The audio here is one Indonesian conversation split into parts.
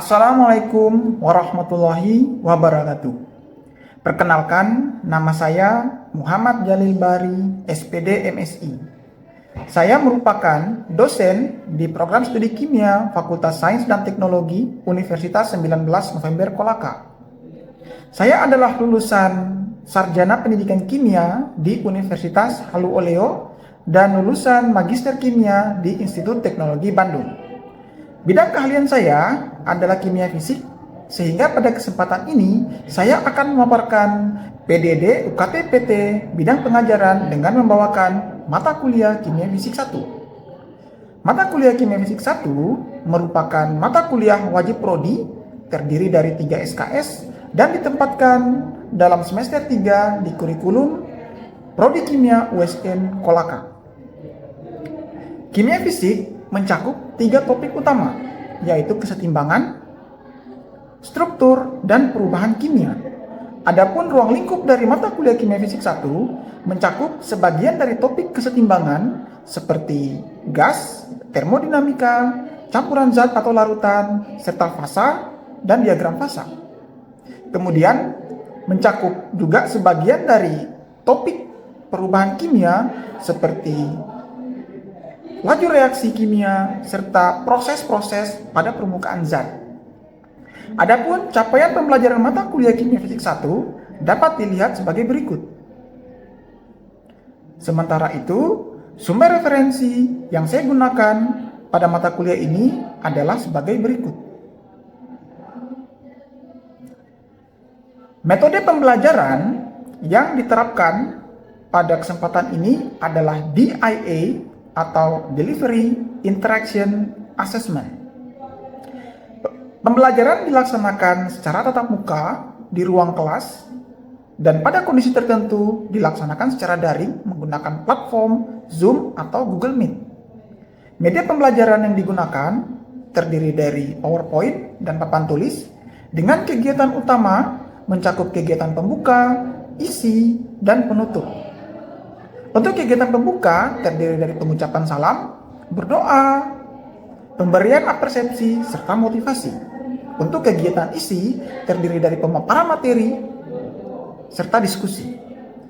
Assalamualaikum warahmatullahi wabarakatuh. Perkenalkan, nama saya Muhammad Jalil Bari, SPD MSI. Saya merupakan dosen di program studi kimia Fakultas Sains dan Teknologi Universitas 19 November Kolaka. Saya adalah lulusan Sarjana Pendidikan Kimia di Universitas Halu Oleo dan lulusan Magister Kimia di Institut Teknologi Bandung. Bidang keahlian saya adalah kimia fisik, sehingga pada kesempatan ini saya akan memaparkan PDD UKT PT bidang pengajaran dengan membawakan mata kuliah kimia fisik 1. Mata kuliah kimia fisik 1 merupakan mata kuliah wajib prodi, terdiri dari 3 SKS dan ditempatkan dalam semester 3 di kurikulum Prodi Kimia USN Kolaka. Kimia fisik mencakup 3 topik utama, yaitu kesetimbangan, struktur, dan perubahan kimia. Adapun ruang lingkup dari mata kuliah kimia fisik 1 mencakup sebagian dari topik kesetimbangan seperti gas, termodinamika, campuran zat atau larutan, serta fasa dan diagram fasa. Kemudian mencakup juga sebagian dari topik perubahan kimia seperti laju reaksi kimia, serta proses-proses pada permukaan zat. Adapun capaian pembelajaran mata kuliah kimia fisik 1 dapat dilihat sebagai berikut. Sementara itu, sumber referensi yang saya gunakan pada mata kuliah ini adalah sebagai berikut. Metode pembelajaran yang diterapkan pada kesempatan ini adalah DIA atau Delivery Interaction Assessment. Pembelajaran dilaksanakan secara tatap muka di ruang kelas dan pada kondisi tertentu dilaksanakan secara daring menggunakan platform Zoom atau Google Meet. Media pembelajaran yang digunakan terdiri dari PowerPoint dan papan tulis dengan kegiatan utama mencakup kegiatan pembuka, isi, dan penutup. Untuk kegiatan pembuka terdiri dari pengucapan salam, berdoa, pemberian persepsi, serta motivasi. Untuk kegiatan isi terdiri dari pemaparan materi, serta diskusi.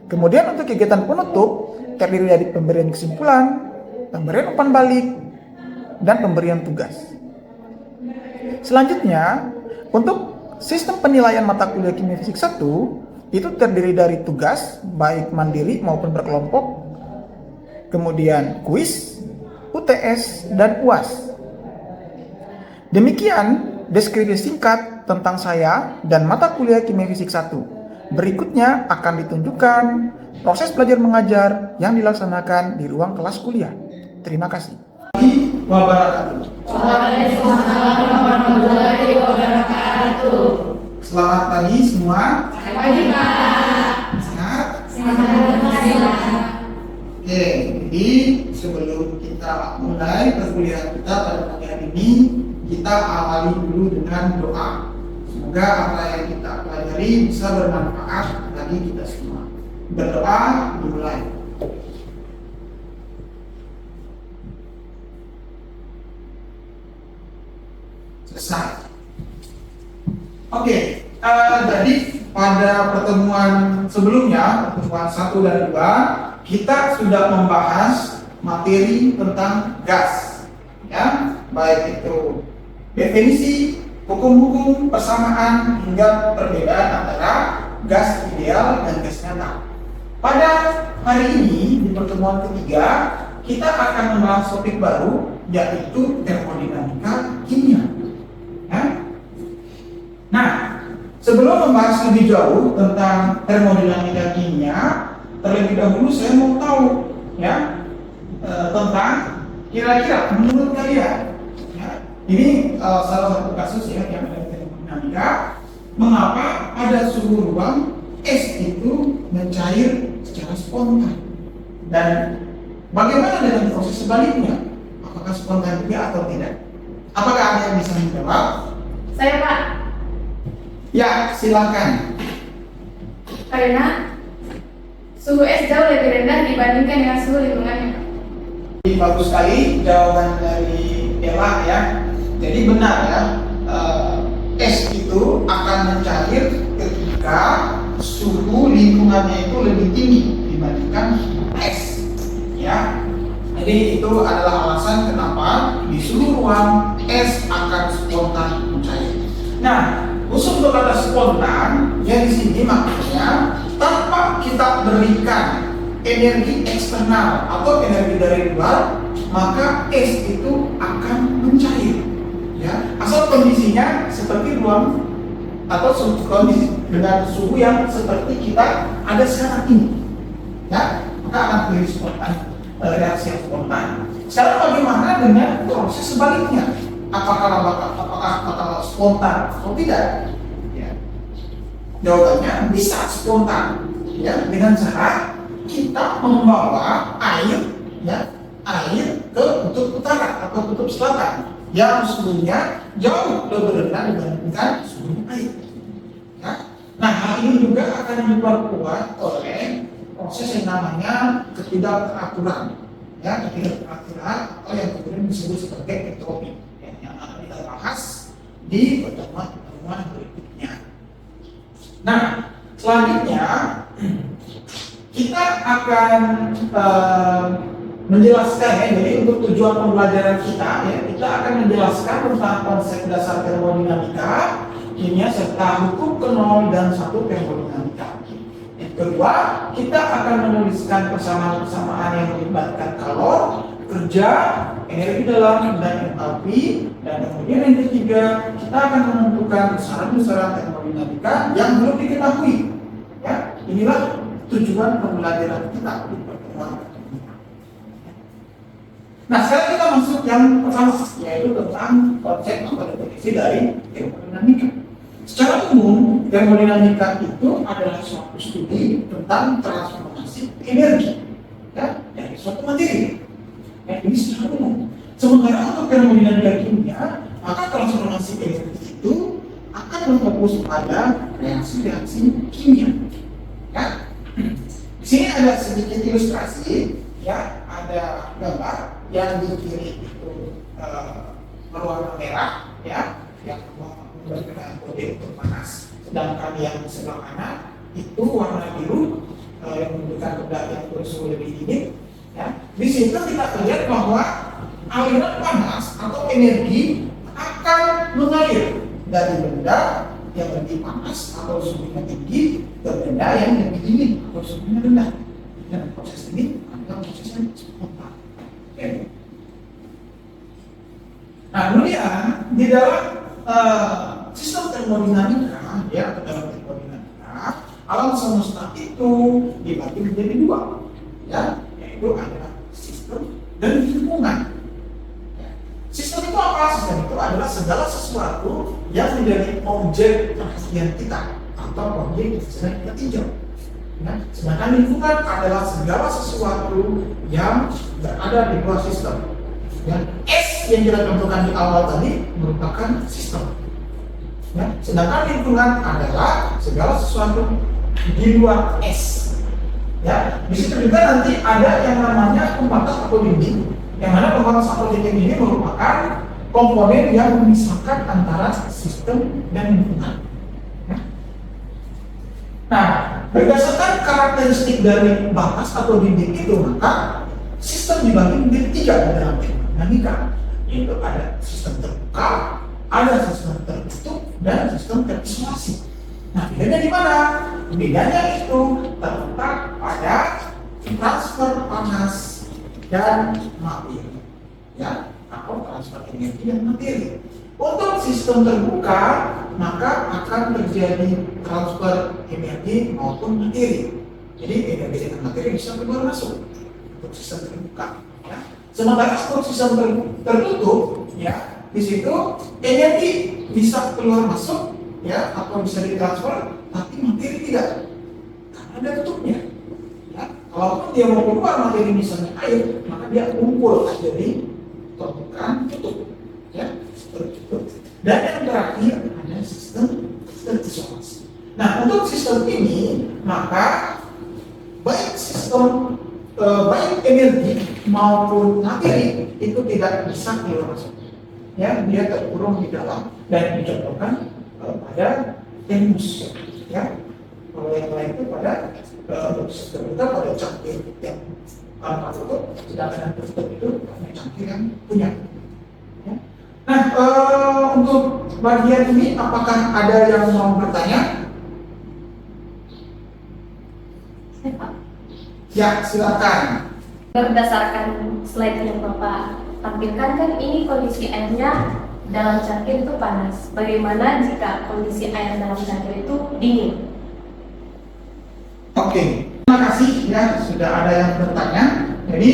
Kemudian untuk kegiatan penutup terdiri dari pemberian kesimpulan, pemberian umpan balik, dan pemberian tugas. Selanjutnya, untuk sistem penilaian mata kuliah kimia fisik 1 itu terdiri dari tugas, baik mandiri maupun berkelompok, kemudian kuis, UTS, dan UAS. Demikian deskripsi singkat tentang saya dan mata kuliah kimia fisik 1. Berikutnya akan ditunjukkan proses belajar mengajar yang dilaksanakan di ruang kelas kuliah. Terima kasih. Waalaikumsalam warahmatullahi wabarakatuh. Selamat pagi semua. Pagi Pak. Sehat? Sehat. Oke, jadi sebelum kita mulai perkuliahan kita pada pagi hari ini, kita awali dulu dengan doa. Semoga apa yang kita pelajari bisa bermanfaat bagi kita semua. Berdoa dimulai. Selesai. Oke, jadi pada pertemuan sebelumnya, pertemuan 1 dan 2, kita sudah membahas materi tentang gas, ya, baik itu definisi, hukum-hukum, persamaan, hingga perbedaan antara gas ideal dan gas nyata. Pada hari ini, di pertemuan ketiga, kita akan membahas topik baru, yaitu termodinamika kimia. Ya? Nah, sebelum membahas lebih jauh tentang termodinamika kimia, terlebih dahulu saya mau tahu, ya, tentang kira-kira menurut kalian, ya, ini salah satu kasus ya yang ada di termodinamika, mengapa pada suhu ruang es itu mencair secara spontan, dan bagaimana dengan proses sebaliknya, apakah spontan juga atau tidak? Apakah ada yang bisa menjawab? Saya Pak. Ya, silakan. Karena suhu es jauh lebih rendah dibandingkan dengan suhu lingkungannya. Bagus sekali jawaban dari Ella ya. Jadi benar ya, es itu akan mencair ketika suhu lingkungannya itu lebih tinggi dibandingkan es, ya. Jadi itu adalah alasan kenapa di suhu ruang es akan spontan mencair. Nah, khusus untuk kata spontan, ya di sini maknanya tanpa kita berikan energi eksternal atau energi dari luar, maka es itu akan mencair. Ya, asal kondisinya seperti ruang atau kondisi dengan suhu yang seperti kita ada sekarang ini, ya, maka akan terjadi spontan, reaksi yang spontan. Sekarang bagaimana dengan proses sebaliknya? Apakah spontan atau tidak? Ya. Jawabannya bisa spontan, ya, dengan cara kita membawa air, ya, air ke kutub utara atau kutub selatan yang suhunya jauh lebih rendah dibandingkan suhu air. Ya. Nah, hal ini juga akan diperkuat oleh proses yang namanya ketidakteraturan, ya, ketidakteraturan atau yang kemudian disebut sebagai entropi, ya, yang akan kita bahas di pertemuan berikutnya. Nah, selanjutnya kita akan menjelaskan, ya, jadi untuk tujuan pembelajaran kita, ya, kita akan menjelaskan tentang konsep dasar termodinamika, kimia serta hukum ke-0 dan 1 termodinamika. Yang kedua, kita akan menuliskan persamaan-persamaan yang melibatkan kalor, kerja, energi dalam, dan entalpi. Dan kemudian yang ketiga, kita akan menentukan besaran-besaran termodinamika yang belum diketahui. Ya, inilah tujuan pembelajaran kita di pertemuan. Nah, sekarang kita masuk yang pertama, yaitu tentang konsep atau definisi dari termodinamika. Secara umum, termodinamika itu adalah suatu studi tentang transformasi energi, ya, dari suatu materi. Ya, ini secara umum. Sementara untuk termodinamika kimia, maka transformasi energi itu akan berfokus pada reaksi-reaksi kimia. Ya. Di sini ada sedikit ilustrasi, ya, ada gambar yang di kiri itu berwarna merah, ya, yang memberikan kode untuk panas. Sedangkan yang sebelah kanan itu warna biru yang menunjukkan benda yang bersuhu lebih dingin. Ya. Di situ kita lihat bahwa aliran panas atau energi akan mengalir dari benda yang lebih panas atau suhunya tinggi ke benda yang lebih dingin atau suhunya rendah. Dan proses ini adalah proses yang spontan. Okay. Nah, kemudian di dalam sistem termodinamika, ya, atau dalam termodinamika, alam semesta itu dibagi menjadi dua, ya, yaitu ada sistem dan lingkungan. Ya. Sistem itu apa? Sistem itu adalah segala sesuatu yang menjadi objek perhatian kita atau objek yang sedang kita tinjau. Ya. Sedangkan lingkungan adalah segala sesuatu yang berada di luar sistem. Ya. S yang kita tentukan di awal tadi merupakan sistem. Ya. Sedangkan lingkungan adalah segala sesuatu di luar S. Ya. Di situ juga nanti ada yang namanya pembatas atau dinding, yang mana pembatas atau dinding ini merupakan komponen yang memisahkan antara sistem dan lingkungan. Ya. Nah, berdasarkan karakteristik dari batas atau dinding itu, maka sistem dibagi menjadi tiga dalam termodinamika, yaitu ada sistem terbuka, ada sistem tertutup, dan sistem terisolasi. Nah, bedanya di mana? Bedanya itu terletak pada transfer panas dan materi, ya, atau transfer energi dan materi. Untuk sistem terbuka, maka akan terjadi transfer energi maupun materi. Jadi energi dan materi bisa keluar masuk untuk sistem terbuka. Ya. Sementara untuk sistem tertutup, ya, di situ energi bisa keluar masuk, ya, atau bisa ditransfer, tapi materi tidak, karena ada tutupnya. Ya. Kalaupun dia mau keluar materi misalnya air, maka dia kumpul jadi permukaan tutup. Ya. Tertutup. Dan yang terakhir ada sistem terisolasi. Nah, untuk sistem ini maka baik sistem baik energi maupun materi itu tidak bisa keluar masuk. Ya, dia terkurung di dalam dan dicontohkan pada termos, ya. Kalau yang lain itu pada sistem kita pada cangkir yang tertutup, sedangkan yang tertutup itu hanya cangkir yang punya. Ya. Nah, untuk bagian ini apakah ada yang mau bertanya? Ya, silakan. Berdasarkan slide yang Bapak tampilkan kan ini kondisi airnya dalam cangkir itu panas. Bagaimana jika kondisi air dalam cangkir itu dingin? Oke, terima kasih ya sudah ada yang bertanya. Jadi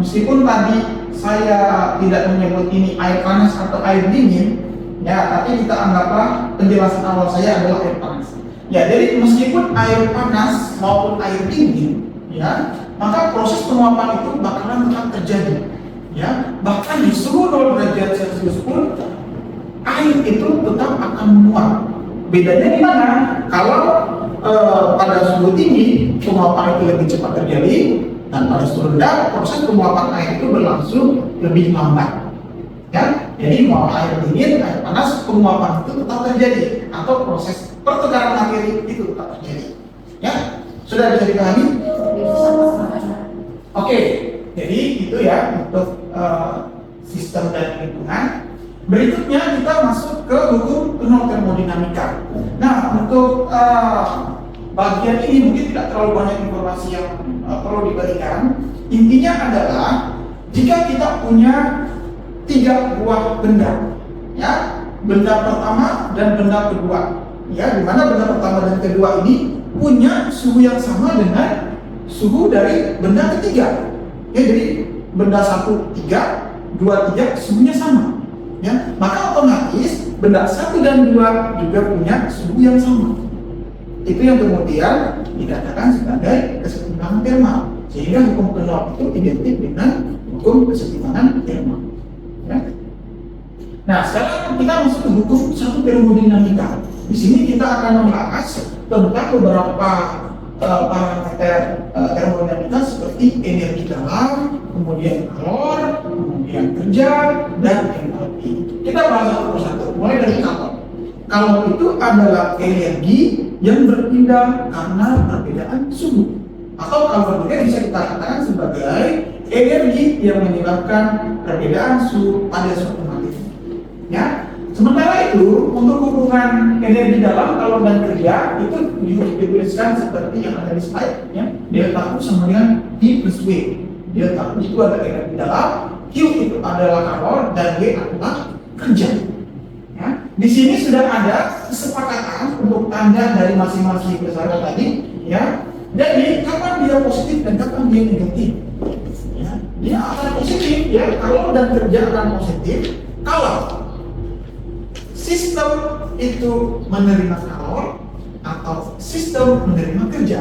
meskipun tadi saya tidak menyebut ini air panas atau air dingin, ya, tapi kita anggaplah penjelasan awal saya adalah air panas. Ya, jadi meskipun air panas maupun air dingin, ya, maka proses penguapan itu bakalan tetap terjadi. Ya, bahkan di suhu 0 derajat Celcius pun air itu tetap akan menguap. Bedanya di mana? Kalau pada suhu tinggi penguapan itu lebih cepat terjadi, dan pada suhu rendah proses penguapan air itu berlangsung lebih lambat. Ya, jadi mau air dingin, air panas, penguapan itu tetap terjadi atau proses pertukaran materi itu tetap terjadi. Ya, sudah bisa dipahami? Oke, jadi itu ya untuk sistem dan lingkungan. Berikutnya kita masuk ke hukum penuh termodinamika. Nah, untuk bagian ini mungkin tidak terlalu banyak informasi yang perlu diberikan. Intinya adalah jika kita punya 3 buah benda, ya, benda pertama dan benda kedua, ya, di mana benda pertama dan kedua ini punya suhu yang sama dengan suhu dari benda ketiga. Ya, jadi benda 1, 3, 2, 3 suhunya sama. Ya, maka otomatis benda 1 dan 2 juga punya suhu yang sama. Itu yang kemudian dikatakan sebagai kesetimbangan termal. Sehingga hukum Coulomb itu identik dengan hukum kesetimbangan termal. Ya. Nah, sekarang kita masuk ke hukum satu termodinamika. Di sini kita akan membahas tentang beberapa parameter termodinamika seperti energi dalam, kemudian kalor, kemudian kerja, dan entalpi. Kita bahas satu persatu, mulai dari kalor. Kalor itu adalah energi yang berpindah karena perbedaan suhu. Atau kalor juga bisa kita katakan sebagai energi yang menyebabkan perbedaan suhu pada suatu materi. Ya. Sementara itu, untuk hubungan energi dalam, kalor dan kerja itu dituliskan seperti yang ada di slide, ya. Delta U sama dengan I plus W. Delta U itu adalah energi dalam, Q itu adalah kalor, dan W adalah kerja. Ya. Di sini sudah ada kesepakatan untuk tanda dari masing-masing persamaan tadi, ya. Jadi kapan dia positif dan kapan dia negatif? Ya, dia akan positif, ya. Kalor dan kerja akan positif kalau sistem itu menerima kalor atau sistem menerima kerja.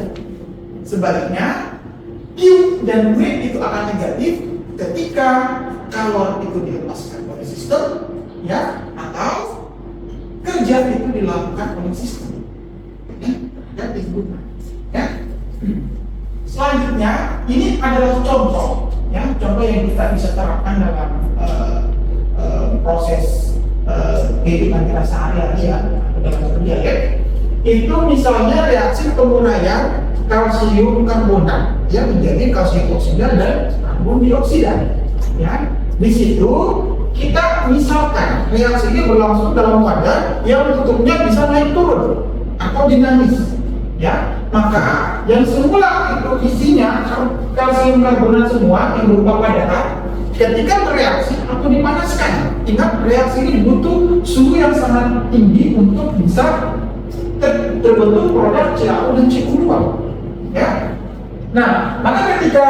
Sebaliknya, Q dan W itu akan negatif ketika kalor itu dilepaskan oleh sistem, ya, atau kerja itu dilakukan oleh sistem. Ya, ya. Selanjutnya, ini adalah contoh, ya, contoh yang kita bisa terapkan dalam proses kehidupan kita sehari-hari, ya, dalam kerja, ya. Itu misalnya reaksi penguraian kalsium karbonat, ya, menjadi kalsium oksida dan karbon dioksida. Ya, di situ kita misalkan reaksi ini berlangsung dalam wadah yang tutupnya bisa naik turun atau dinamis. Ya, maka yang semula itu isinya kalsium karbonat semua yang berupa padaran, ketika bereaksi atau dipanaskan, ingat reaksi ini butuh suhu yang sangat tinggi untuk bisa terbentuk produk CaO dan CO2. Ya. Nah, maka ketika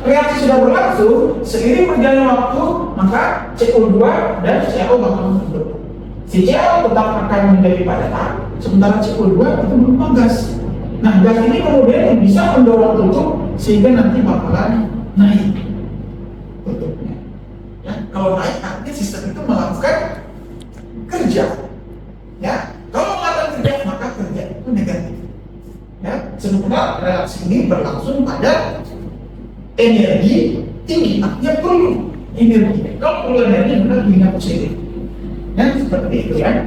reaksi sudah berlangsung, seiring berjalannya waktu, maka CO2 dan CaO bakal membentuk. Si CaO tetap akan menjadi padatan, sementara CO2 itu berupa gas. Nah, gas ini kemudian bisa mendorong tutup sehingga nanti bakalan naik tutupnya. Ya, kalau naik artinya sistem itu melakukan kerja. Ya, kalau melakukan kerja maka kerja itu negatif. Ya, sementara reaksi ini berlangsung pada energi tinggi, artinya perlu energi. Kalau perlu energi benar punya positif. Ya, seperti itu, ya.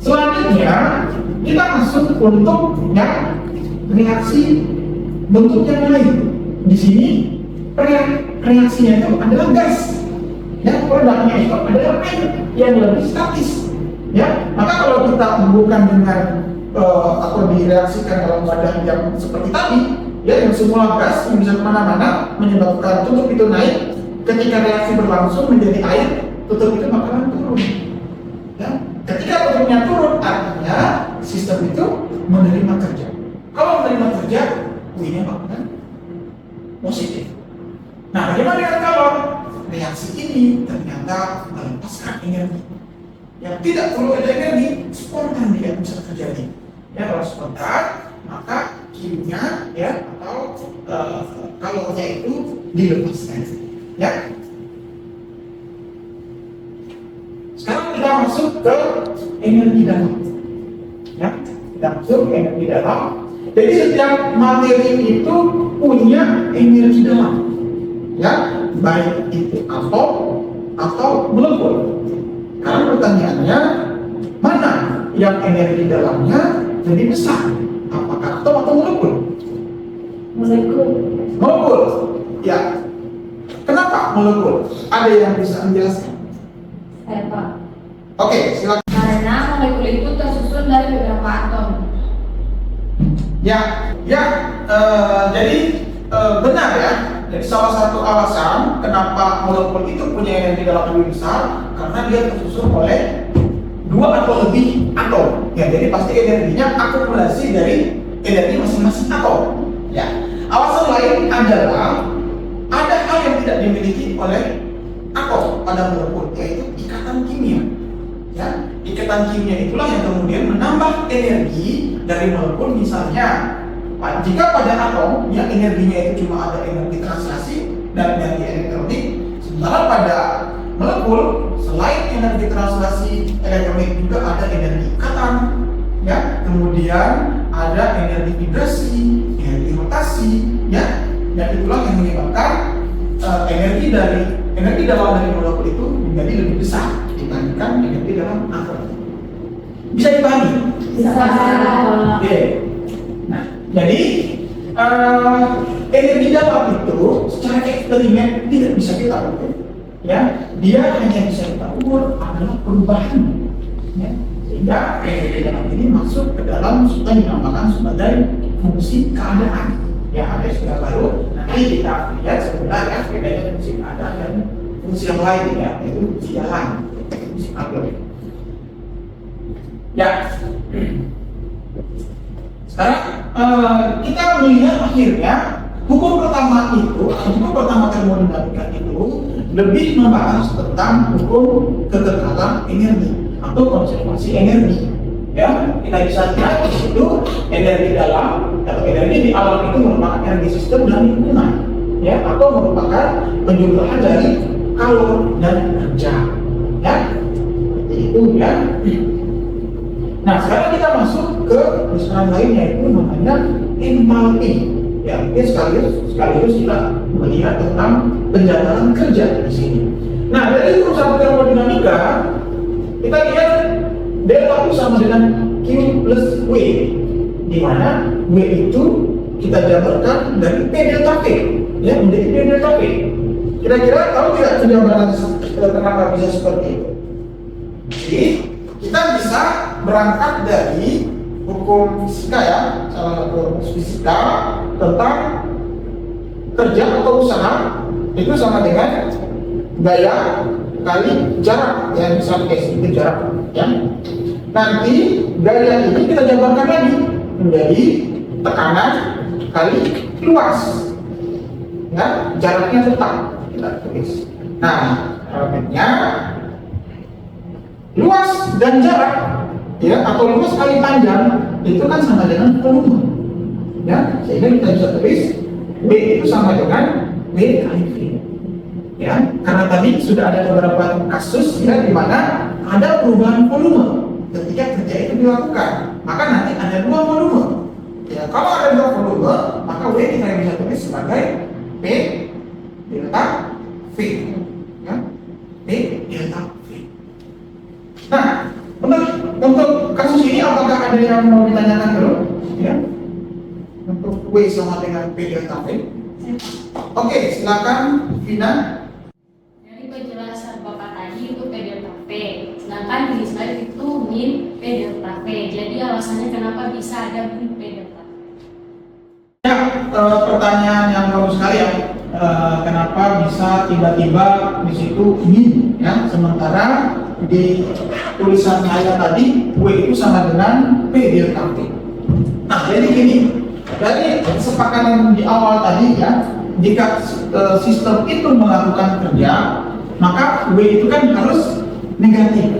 Selanjutnya kita masuk untuk yang reaksi bentuk yang lain. Di sini reaksinya itu adalah gas, ya, produknya itu adalah air yang lebih statis, ya. Maka kalau kita hubungkan dengan atau direaksikan dalam wadah yang seperti tadi, ya, yang semula gas yang bisa kemana-mana menyebabkan tutup itu naik, ketika reaksi berlangsung menjadi air, tutup itu bakalan turun, ya. Ketika tutupnya turun, artinya sistem itu menerima kerja. Kalau menerima kerja, U-nya bakalan positif. Nah, bagaimana dengan kalau reaksi ini ternyata melepaskan energi yang tidak perlu ada energi, spontan dia bisa terjadi. Ya, kalau spontan, maka Q-nya, ya, atau kalornya itu dilepaskan. Ya. Sekarang kita masuk ke energi dalam. Ya, kita masuk ke energi dalam. Jadi setiap materi itu punya energi dalam. Ya, baik itu atom atau molekul. Karena pertanyaannya, mana yang energi dalamnya lebih besar? Apakah atom atau molekul? Molekul. Molekul. Ya. Kenapa molekul? Ada yang bisa menjelaskan? Saya Pak. Oke, silakan. Karena molekul itu tersusun dari beberapa atom. Jadi benar ya. Jadi salah satu alasan kenapa molekul itu punya energi dalam lebih besar karena dia tersusun oleh dua atau lebih atom. Ya, jadi pasti energinya akumulasi dari energi masing-masing atom. Ya. Alasan lain adalah ada hal yang tidak dimiliki oleh atom pada molekul, yaitu ikatan kimia. Ya, ikatan kimia itulah yang kemudian menambah energi dari molekul. Misalnya, jika pada atom yang energinya itu cuma ada energi translasi dan energi elektronik, sementara pada molekul selain energi translasi elektronik juga ada energi ikatan, ya, kemudian ada energi vibrasi, energi rotasi, ya, dan itulah yang menyebabkan energi dalam dari molekul itu menjadi lebih besar dibandingkan energi dalam atom. Bisa dipahami? Bisa. Oke. Nah, jadi energi dalam itu secara eksperimen tidak bisa kita ukur, ya. Dia hanya bisa kita ukur adalah perubahan, ya. Sehingga energi dalam ini masuk ke dalam yang dinamakan sebagai fungsi keadaan. Ya, ada istilah baru. Nanti kita lihat sebenarnya bedanya fungsi keadaan dan fungsi yang lain, ya, yaitu fungsi jalan, fungsi alur. Ya. Sekarang kita melihat akhirnya hukum pertama itu, hukum pertama termodinamika itu lebih membahas tentang hukum kekekalan energi atau konservasi energi. Ya, kita bisa lihat di situ energi dalam atau energi di alam itu merupakan energi sistem dan lingkungan, ya, atau merupakan penjumlahan dari kalor dan kerja. Ya, seperti itu, ya. Nah, sekarang kita masuk ke misalan lain, yaitu namanya entalpi. Ya, ini sekaligus kita melihat tentang penjatahan kerja di sini. Nah, dari rumus termodinamika kita lihat delta U sama dengan Q plus W, di mana W itu kita jabarkan dari P delta V, ya, menjadi P delta V. Kira-kira tahu tidak penjabaran kenapa bisa seperti itu? Jadi kita bisa berangkat dari hukum fisika, ya, salah satu hukum fisika tentang kerja atau usaha itu sama dengan gaya kali jarak, ya, misalnya itu jarak, ya. Nanti gaya ini kita jabarkan lagi menjadi tekanan kali luas, ya, jaraknya tetap kita tulis. Nah, elemennya luas dan jarak, ya, atau luas kali panjang itu kan sama dengan volume, ya, sehingga kita bisa tulis B itu sama dengan W kali V, ya, karena tadi sudah ada beberapa kasus, ya, di mana ada perubahan volume ketika kerja itu dilakukan, maka nanti ada dua volume, ya. Kalau ada dua volume, maka W kita bisa tulis sebagai P delta V, ya, P delta V. Nah, untuk silakan Vina. Dari penjelasan Bapak tadi itu P delta P, sedangkan di slide itu min P delta P. Jadi alasannya kenapa bisa ada min P delta P? Ya, pertanyaan yang bagus sekali ya. Kenapa bisa tiba-tiba di situ min ya, sementara di tulisan saya tadi W itu sama dengan P delta P. Nah, jadi gini, dari kesepakatan di awal tadi ya, jika sistem itu melakukan kerja, maka W itu kan harus negatif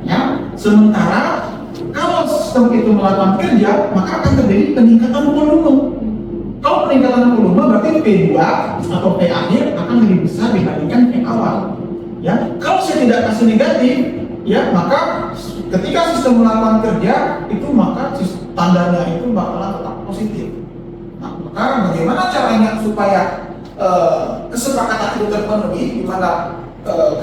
ya. Sementara kalau sistem itu melakukan kerja, maka akan terjadi peningkatan volume. Kalau peningkatan volume berarti P2 atau P akhir akan lebih besar dibandingkan P awal. Ya, kalau saya tidak kasih negatif, ya maka ketika sistem melakukan kerja itu maka tandanya itu bakalan tetap positif. Nah, maka bagaimana caranya supaya kesepakatan itu terpenuhi, di mana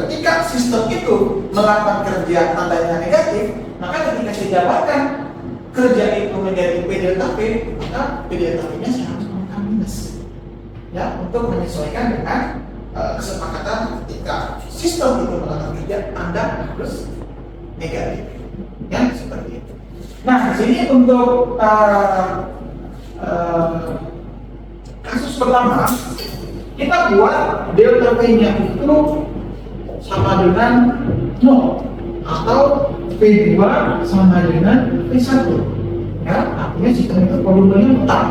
ketika sistem itu melakukan kerja tandanya negatif, maka ketika saya jabarkan kerja itu menjadi P delta P, maka P delta P-nya saya harus menggunakan minus. Ya, untuk menyesuaikan dengan kesepakatan ketika sistem itu melakukan kerja, Anda harus negatif. Ya, seperti itu. Nah, di sini untuk kasus pertama, kita buat delta P-nya itu sama dengan 0 atau P2 sama dengan P1. Ya, artinya sistem itu volumenya tetap.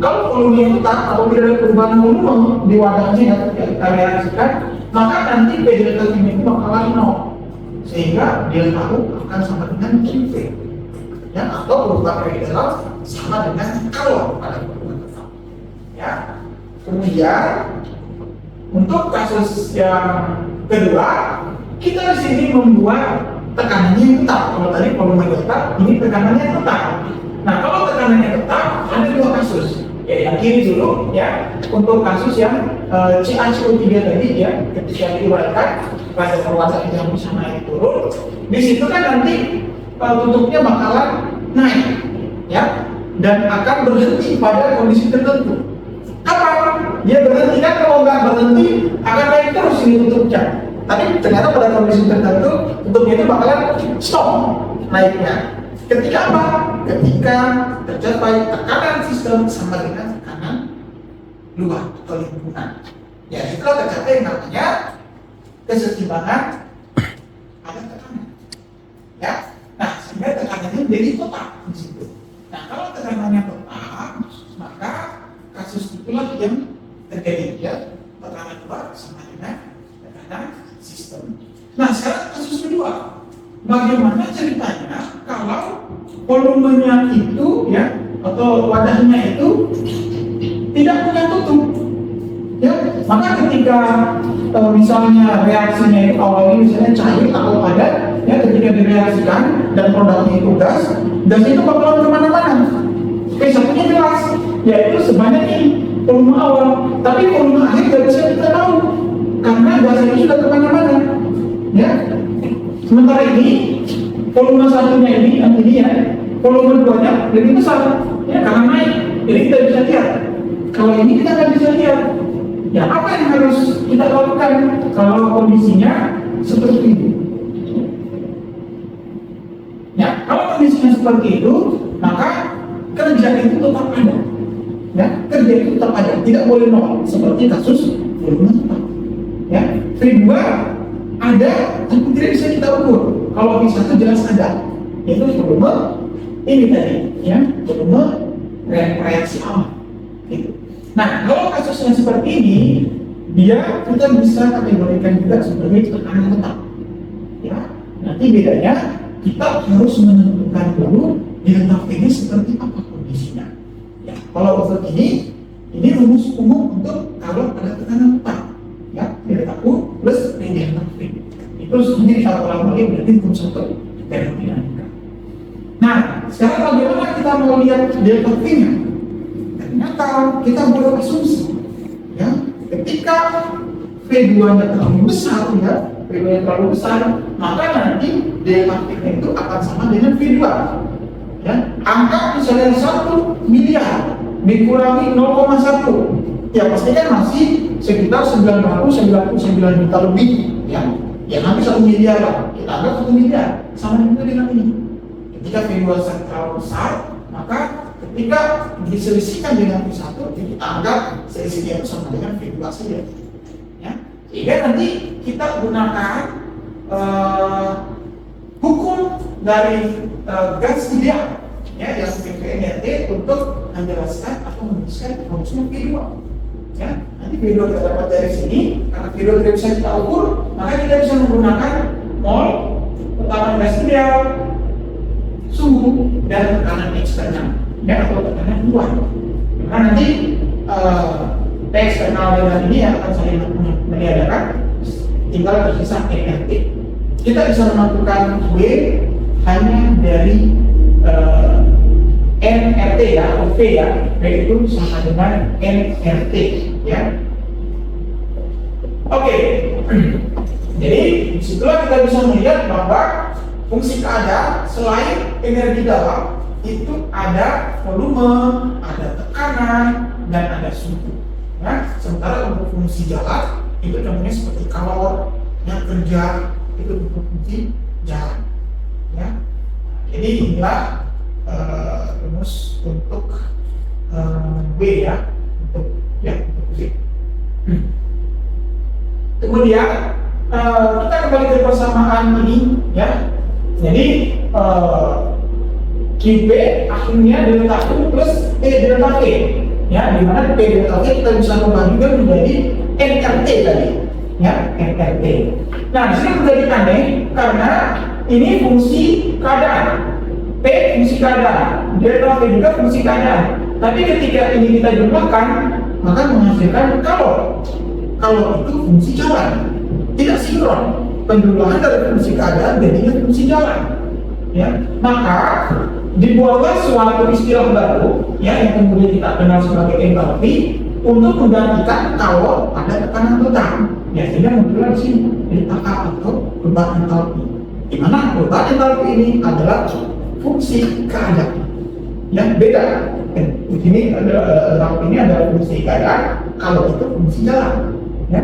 Kalau volume tetap atau tidak ada perubahan volume di wadahnya yang kita realisasikan, maka nanti P delta P itu bakalan 0, sehingga delta U akan sama dengan QP. Ya, atau perubahan radial sama dengan kalau pada perubahan tetap. Ya, kemudian untuk kasus yang kedua, kita di sini membuat tekanannya yang tetap. Kalau tadi volume tetap, ini tekanannya tetap. Nah, kalau tekanannya tetap, ada dua kasus. Ya, yang kiri dulu ya, untuk kasus yang CaCO3 tadi ya, ketika diuraikan pada perluasan yang bisa naik turun, di situ kan nanti tutupnya bakalan naik ya, dan akan berhenti pada kondisi tertentu. Kapan dia berhenti? Kan kalau nggak berhenti akan naik terus ini tutupnya. Tapi ternyata pada kondisi tertentu tutupnya itu bakalan stop naiknya. Ketika apa? Ketika tercapai tekanan sistem sama dengan tekanan luar atau lingkungan. Ya, setelah tercapai namanya kesetimbangan ada tekanan. Ya, nah sehingga tekanannya menjadi tetap di situ. Nah, kalau tekanannya tetap, maka kasus itulah yang terjadi ya, tekanan luar sama dengan tekanan sistem. Nah, sekarang kasus kedua. Bagaimana ceritanya kalau volumenya itu ya, atau wadahnya itu tidak punya tutup ya, maka ketika misalnya reaksinya itu awalnya misalnya cair atau padat ya, ketika direaksikan dan produknya itu gas itu bakalan kemana-mana. Satunya jelas, yaitu sebanyak ini volume awal, tapi volume akhir tidak bisa kita tahu karena gas itu sudah kemana-mana ya. Sementara ini volume satunya ini, yang ini ya, volume duanya lebih besar ya, karena naik, jadi kita bisa lihat. Kalau ini kita nggak bisa lihat. Ya, apa yang harus kita lakukan kalau kondisinya seperti ini? Ya, kalau kondisinya seperti itu, maka kerja itu tetap ada. Ya, kerja itu tetap ada, tidak boleh nol, seperti kasus volume tetap. Ya, V2 ada, tapi tidak bisa kita ukur. Kalau V1 jelas ada, yaitu volume ini tadi, ya, volume reaksi awal. Gitu. Nah, kalau kasusnya seperti ini, dia kita bisa kategorikan juga sebagai tekanan tetap. Ya, nanti bedanya kita harus menentukan dulu delta V-nya seperti apa kondisinya. Ya, kalau untuk ini rumus umum untuk kalau ada tekanan tetap. Ya, delta U plus delta V. Itu sebenarnya dikalkulasi lagi berarti rumus satu termodinamika. Nah, sekarang bagaimana kita mau lihat delta V-nya? Ternyata kita boleh asumsi, ya, ketika V2-nya terlalu besar, ya, V2-nya terlalu besar, maka nanti delta V-nya itu akan sama dengan V2. Ya, angka misalnya 1 miliar dikurangi 0,1, ya pasti kan masih sekitar 999 juta lebih, ya, hampir 1 miliar lah. Kita anggap 1 miliar sama juga dengan ini. Ketika V2 terlalu besar, maka ketika diselisihkan dengan V1, kita anggap selisihnya itu sama dengan V2 saja. Ya. Sehingga nanti kita gunakan hukum dari gas ideal, ya, yang VNRT untuk menjelaskan atau menuliskan rumusnya V2. Ya, nanti V2 kita dapat dari sini, karena V2 tidak bisa kita ukur, maka kita bisa menggunakan mol, tekanan gas ideal, suhu, dan tekanan eksternal, ya, atau tekanan luar. Karena nanti T eksternal dengan ini akan saling meniadakan, tinggal tersisa ERT. Kita bisa menentukan W hanya dari NRT, ya, atau V, ya, yaitu sama dengan NRT, ya. Oke, jadi disitulah kita bisa melihat bahwa fungsi keadaan selain energi dalam itu ada volume, ada tekanan, dan ada suhu. Ya, sementara untuk fungsi jalan itu contohnya seperti kalor, yang kerja itu untuk fungsi jalan. Ya, jadi inilah rumus untuk W, ya, untuk V. Kemudian kita kembali ke persamaan ini, ya. Jadi QP akhirnya delta U plus P delta V, ya, di mana P delta V kita bisa membagikan menjadi NRT tadi, ya, NRT. Nah, di sini menjadi aneh karena ini fungsi keadaan, P fungsi keadaan, delta V juga fungsi keadaan. Tapi ketika ini kita jumlahkan, maka menghasilkan kalor. Kalor itu fungsi jalan, tidak sinkron. Penjumlahan dari fungsi keadaan jadinya fungsi jalan. Ya, maka dibuatlah suatu istilah baru, ya, yang kemudian kita kenal sebagai entalpi untuk menggantikan kalor pada tekanan total. Ya, sehingga muncullah di sini delta K atau perubahan entalpi. Di mana perubahan entalpi ini adalah fungsi keadaan. Yang beda. Di sini entalpi ini adalah fungsi keadaan, kalau itu fungsi jalan. Ya.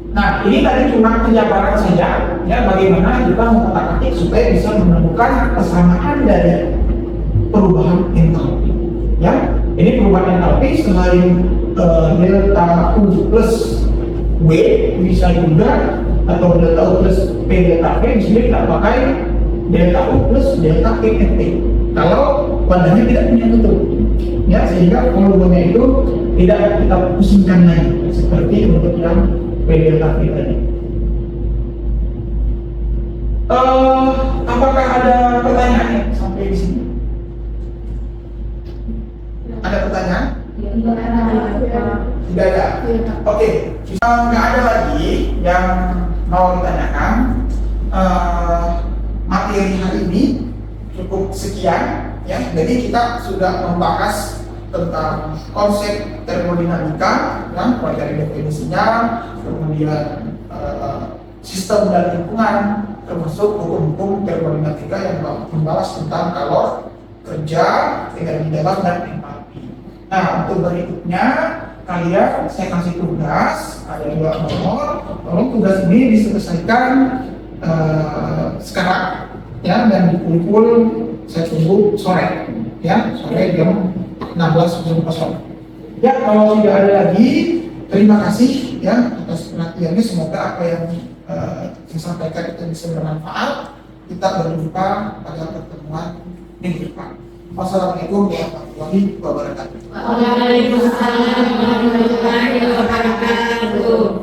Nah, ini tadi cuma penjabaran saja, ya, bagaimana kita mengotak-atik supaya bisa menemukan kesamaan dari perubahan entalpi. Ya, ini perubahan entalpi selain delta U plus W bisa juga, atau delta U plus P delta V, di sini kita pakai delta U plus delta P NT. Kalau wadahnya tidak punya tutup, ya, sehingga volumenya itu tidak kita pusingkan lagi seperti untuk yang P delta V tadi. Apakah ada pertanyaan sampai di sini? Ada pertanyaan? Tidak ada. Oke, nggak ada lagi yang mau ditanyakan. Materi hari ini cukup sekian, ya. Jadi kita sudah membahas tentang konsep termodinamika, ya, mulai dari definisinya, kemudian sistem dan lingkungan, termasuk hukum-hukum termodinamika yang membahas tentang kalor, kerja, energi dalam, dan entalpi. Nah, untuk berikutnya kalian saya kasih tugas, ada 2 nomor. Tolong tugas ini diselesaikan sekarang, ya, dan dikumpul saya tunggu sore, ya, sore jam 16.00. Ya, kalau tidak ada lagi, terima kasih, ya, atas perhatiannya. Semoga apa yang saya sampaikan itu bisa bermanfaat. Kita berjumpa pada pertemuan minggu depan. Wassalamualaikum warahmatullahi wabarakatuh. Waalaikumsalam warahmatullahi wabarakatuh.